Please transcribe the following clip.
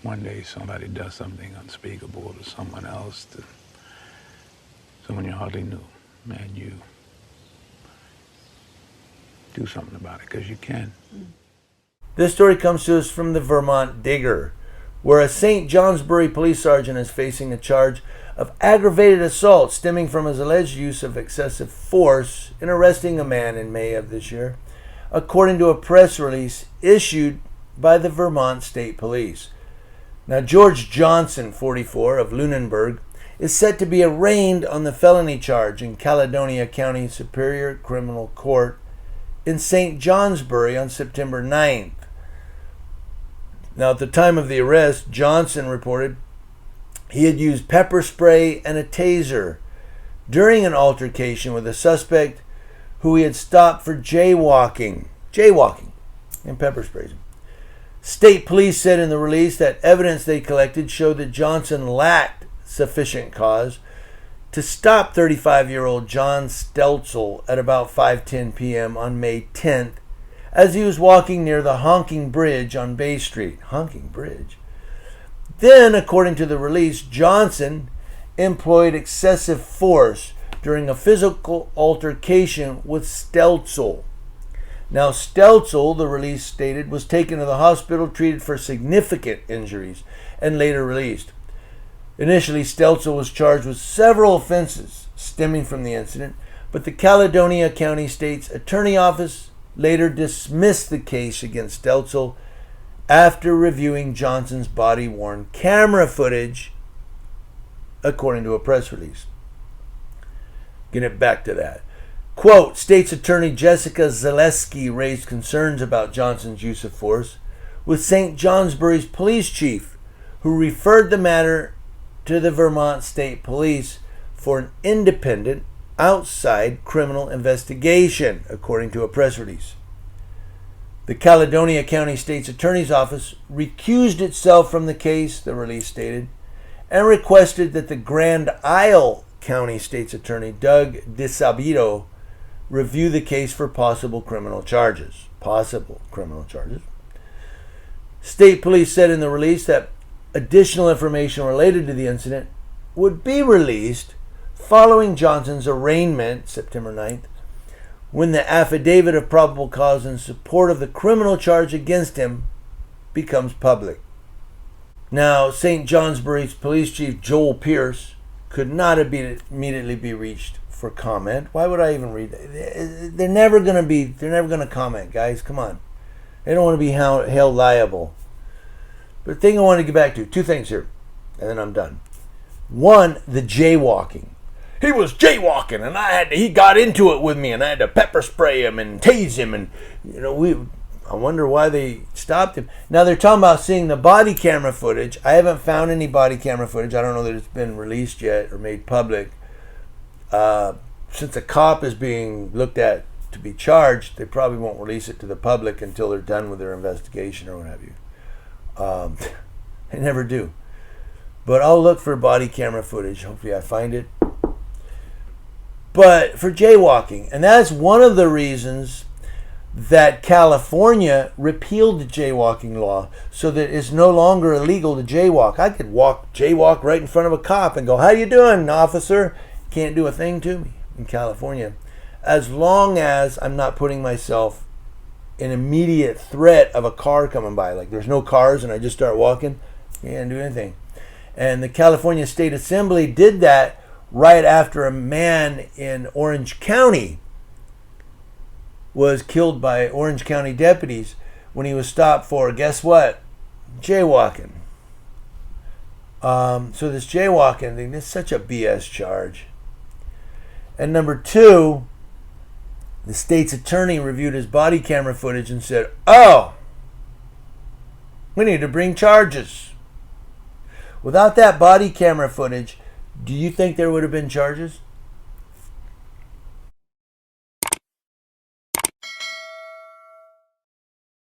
one day somebody does something unspeakable to someone else, to someone you hardly knew, and you do something about it, because you can. This story comes to us from the Vermont Digger, where a St. Johnsbury police sergeant is facing a charge of aggravated assault stemming from his alleged use of excessive force in arresting a man in May of this year, according to a press release issued by the Vermont State Police. Now, George Johnson, 44, of Lunenburg, is set to be arraigned on the felony charge in Caledonia County Superior Criminal Court in St. Johnsbury on September 9th. Now, at the time of the arrest, Johnson reported he had used pepper spray and a taser during an altercation with a suspect who he had stopped for jaywalking, and pepper sprays him. State police said in the release that evidence they collected showed that Johnson lacked sufficient cause to stop 35-year-old John Stelzel at about 5:10 p.m. on May 10th as he was walking near the Honking Bridge on Bay Street. Honking Bridge. Then, according to the release, Johnson employed excessive force during a physical altercation with Stelzel. Now, Stelzel, the release stated, was taken to the hospital, treated for significant injuries, and later released. Initially, Stelzel was charged with several offenses stemming from the incident, but the Caledonia County State's Attorney Office later dismissed the case against Stelzel after reviewing Johnson's body-worn camera footage, according to a press release. Get back to that. Quote, State's Attorney Jessica Zaleski raised concerns about Johnson's use of force with St. Johnsbury's police chief, who referred the matter to the Vermont State Police for an independent, outside criminal investigation, according to a press release. The Caledonia County State's Attorney's Office recused itself from the case, the release stated, and requested that the Grand Isle County State's Attorney, Doug DeSabito, review the case for possible criminal charges. State police said in the release that additional information related to the incident would be released following Johnson's arraignment, September 9th, when the affidavit of probable cause in support of the criminal charge against him becomes public. Now, St. Johnsbury's Police Chief Joel Pierce could not immediately be reached for comment. Why would I even read that? They're never going to comment, guys. Come on. They don't want to be held liable. But the thing I want to get back to, two things here, and then I'm done. One, the jaywalking. He was jaywalking, and he got into it with me, and I had to pepper spray him and tase him, and I wonder why they stopped him. Now they're talking about seeing the body camera footage. I haven't found any body camera footage. I don't know that it's been released yet or made public. Since a cop is being looked at to be charged, they probably won't release it to the public until they're done with their investigation or what have you. They never do. But I'll look for body camera footage. Hopefully I find it. But for jaywalking, and that's one of the reasons that California repealed the jaywalking law so that it's no longer illegal to jaywalk. I could jaywalk right in front of a cop and go, "How you doing, officer?" Can't do a thing to me in California, as long as I'm not putting myself in immediate threat of a car coming by. Like there's no cars and I just start walking, can't do anything. And the California State Assembly did that right after a man in Orange County was killed by Orange County deputies when he was stopped for, guess what? Jaywalking. So this jaywalking thing, this is such a BS charge. And number two, the state's attorney reviewed his body camera footage and said, "Oh, we need to bring charges." Without that body camera footage, do you think there would have been charges?